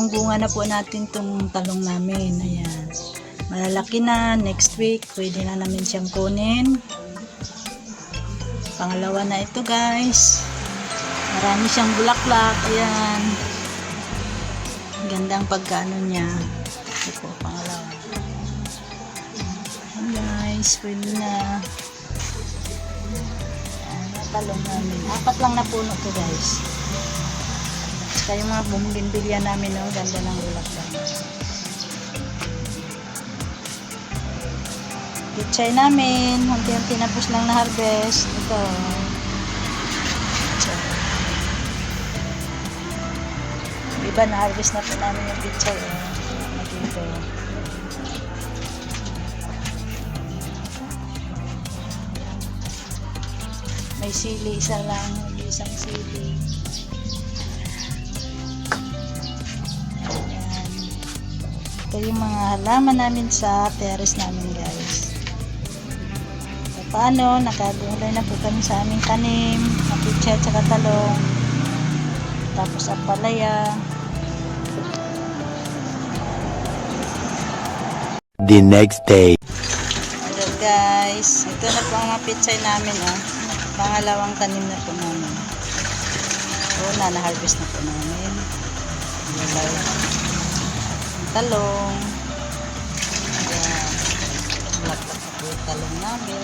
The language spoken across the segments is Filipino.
pangalawang bunga na po natin tong talong namin. Ayan. Malalaki na. Next week, pwede na namin siyang kunin. Pangalawa na ito guys. Marami siyang bulaklak. Ayan. Gandang pagkaano niya. Ito po, pangalawa. Ayan guys, pwede na. Ayan, talong namin. 4 lang na puno to guys. Saka yung mga bumbilya namin, no? Ganda ng bulaklak. Pichay namin. Unti-unti na po lang na harvest. Ito. Iba na harvest na po namin yung pichay. Dito. May sili, isa lang. Isang sili. Ayan. Ito yung mga halaman namin sa terrace namin guys. So, paano? Nakagulay na po kami sa aming tanim. Pichay at saka talong. Tapos ang palaya. The next day. Hello guys. Ito na po ang mga pichay namin. Pangalawang tanim na po namin. Una, na-harvest na po namin. Gulay. Talong. Ayan. Lapat na po yung talong namin.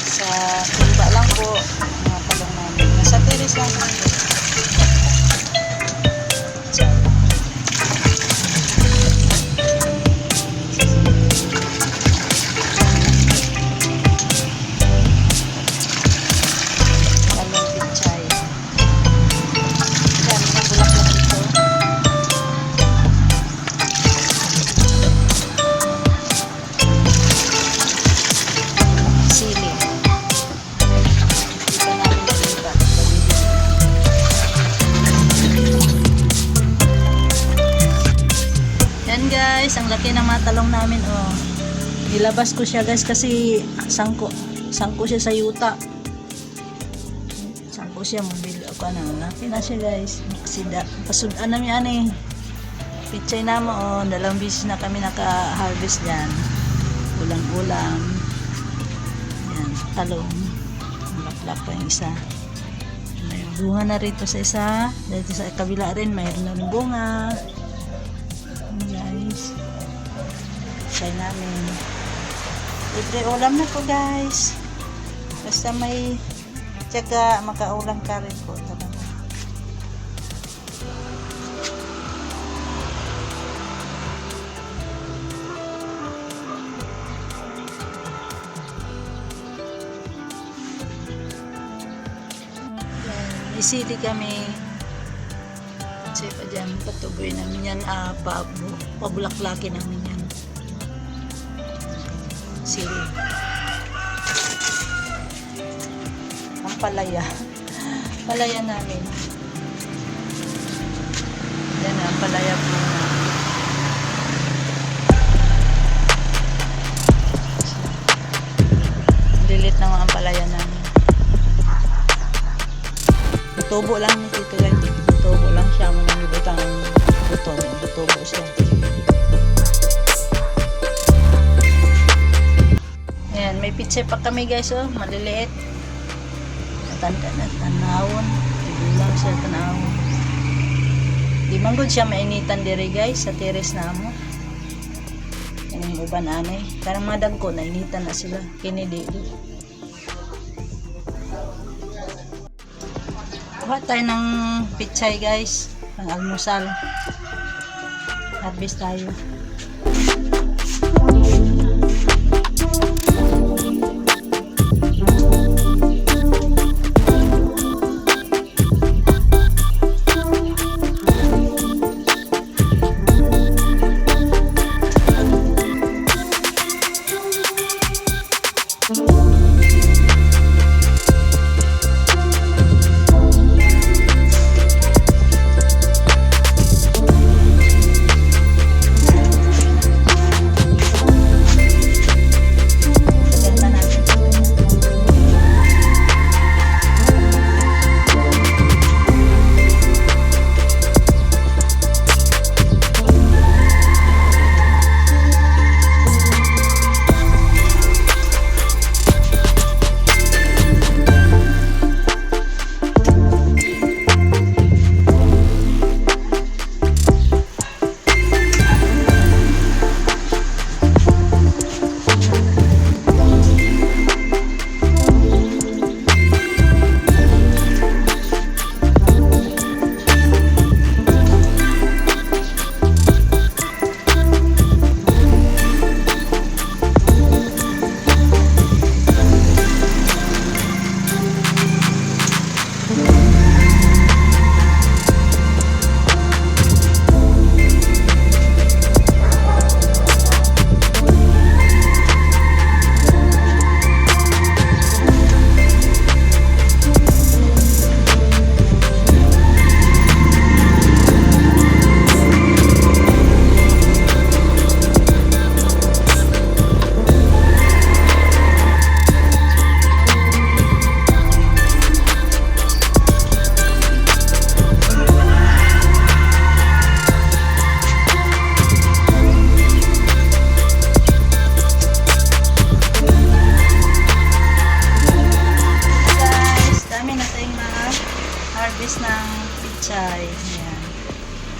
Sa timba lang po mga talong namin. Nasa terrace lang po. Guys, ang laki ng mga talong namin nilabas ko siya guys kasi sangko siya sa yuta, sangko siya mobile ako laki na siya guys. Maksida pasudan namin ani pichay na mo 2 beses na kami naka-harvest yan, ulang-ulang. Yan, talong bulaklak pa yung isa, may bunga na rito sa isa, dito sa kabila rin mayroon na bunga guys. Try namin. Libre ulam na po guys. Basta may tiyaga, makaulam ka rin po talaga. Isili kami. Kasi pa dyan, patuboy namin yan, pabulaklaki namin yan. Sili. Ang palaya. Palaya namin. Yan ang palaya po na. Lilit na ang palaya namin. Tubo lang ni Tito Randy. Tubo lang siya, walang ibutang buto. Tubo siya. Ayan, may pizza pa kami guys, maliliit. Natanda na tanawon. Tubo lang siya tanawon. Di man gud siya mainitan diri guys sa terrace na mo. Yan yung uban anay. Karang madag ko, nainitan na sila. Kini di. Kuha tayo ng pichay guys, pang almusal. Harvest tayo.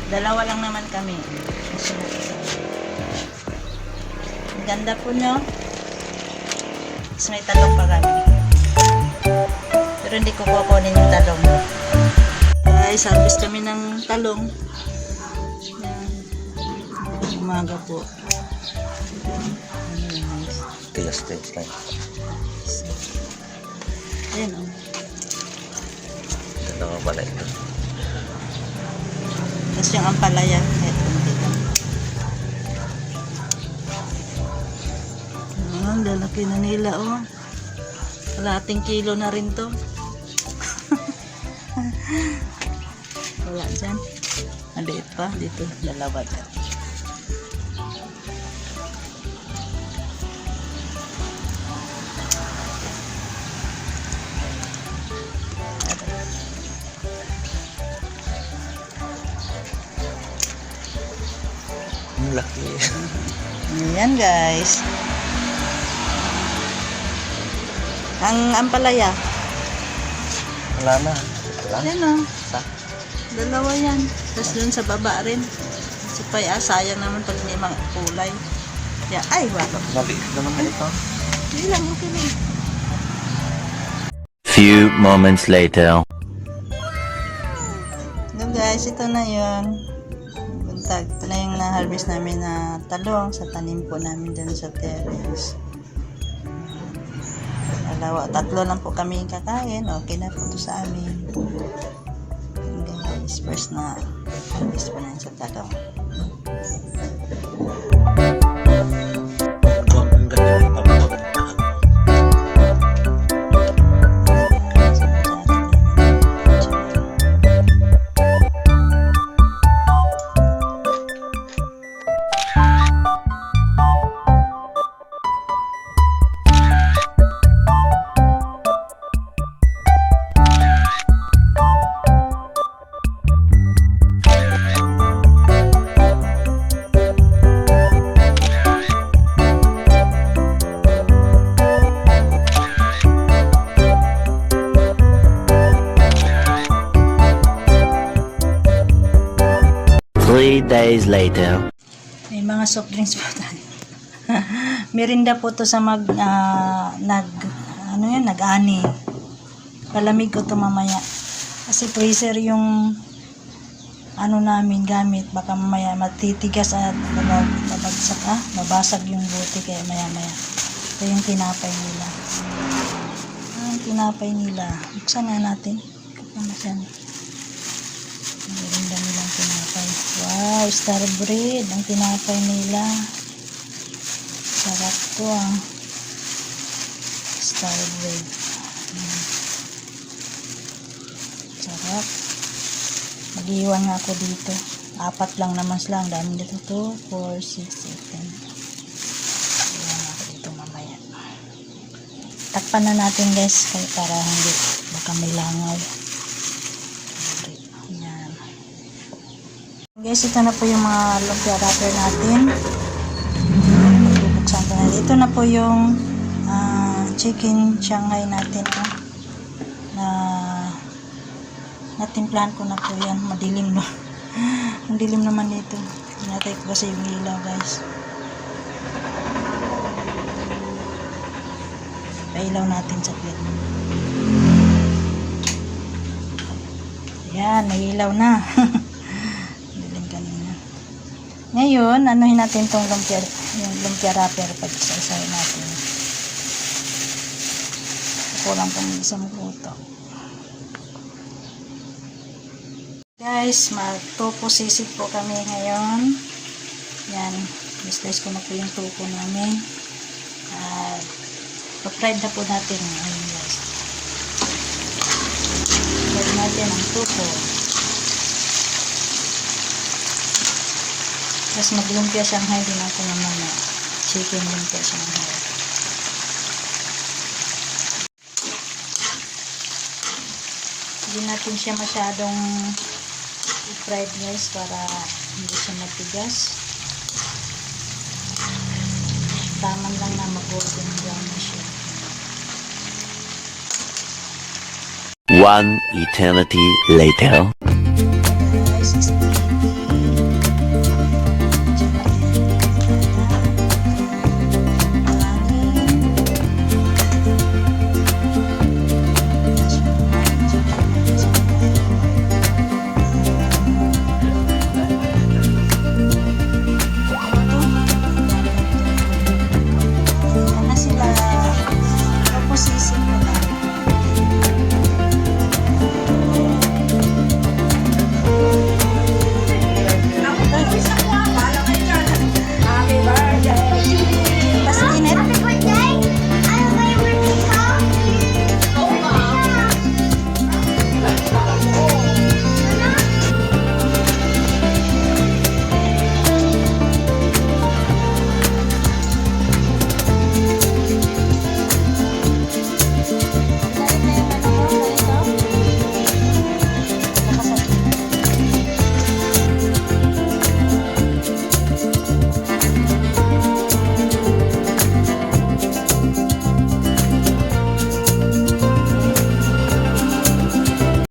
Dalawa lang naman kami. Ang ganda po nyo. Tapos may talong pa kami. Pero hindi ko kukunin yung talong. Guys, harvest kami ng talong. Yan. Umaga po. Tilas lang. Ayan o. Ganda nga pala ito. Tapos yung ampalaya. Ito, dito. Ang lalaki na nila oh. Kalahating kilo na rin to. Wala dyan. Maliit pa. Dito, dalawa dyan. Ang laki. Ayan guys. Ang ampalaya. Wala na. Wala. Ayan o. Sa? Dalawa yan. Tapos dun sa baba rin. Si Pai, sayang naman pag may mga kulay. Yeah. Ay, wala. Maliit naman na ito. Hindi lang, okay lang. Few moments later. So guys, ito na yun. Buntag. Ito na yung na-harvest namin na talong sa tanim po namin dun sa terrace. Tatlo lang po kami kakain. Okay na po ito sa amin. Guys, first na harvest po namin sa talong. Ang ganda ng talong. Three days later. May mga soft drinks po tayo. Merinda po to sa nag-ani. Palamig ko to mamaya. Kasi freezer yung namin gamit. Baka mamaya matitigas at mabasag yung buti kaya maya. Ito yung tinapay nila. Ang tinapay nila. Buksan nga natin. Kapamasan. Merinda nilang tinapay. Wow, star bread ang tinapay nila. Sarap to ah. Star bread. Sarap. Mag-iwan nga ako dito. 4 lang naman sila. Ang dami dito. 2, 4, 6, 7. Iwan ako dito mamaya. Takpan na natin guys. Para hindi baka may langaw. Yan. Guys, ito na po yung mga lumpia wrapper natin. Bubuksan ko na. Ito na po yung chicken Shanghai natin. Natimplahan ko na po yan. Madilim no. Ang dilim naman dito. Hinatay ko kasi yung ilaw guys. Pailaw natin sa plate. Yan, nailaw na. Dilim kanina. Ngayon, anuhin natin tong lumpia wrapper pag isa-isahin natin. Kulang pang isang puto. Guys, mag-tofu sisig po kami ngayon. Yan, slice ko na po yung tofu namin. Pa-fried na po natin. Ayun guys. Fried natin ang tofu. Tapos mag-lumpia Shanghai din ako naman na chicken lumpia Shanghai. Hindi natin siya masyadong i-fried guys para hindi siya matigas. Taman lang na mag-golden brown na siya. One eternity later. Guys,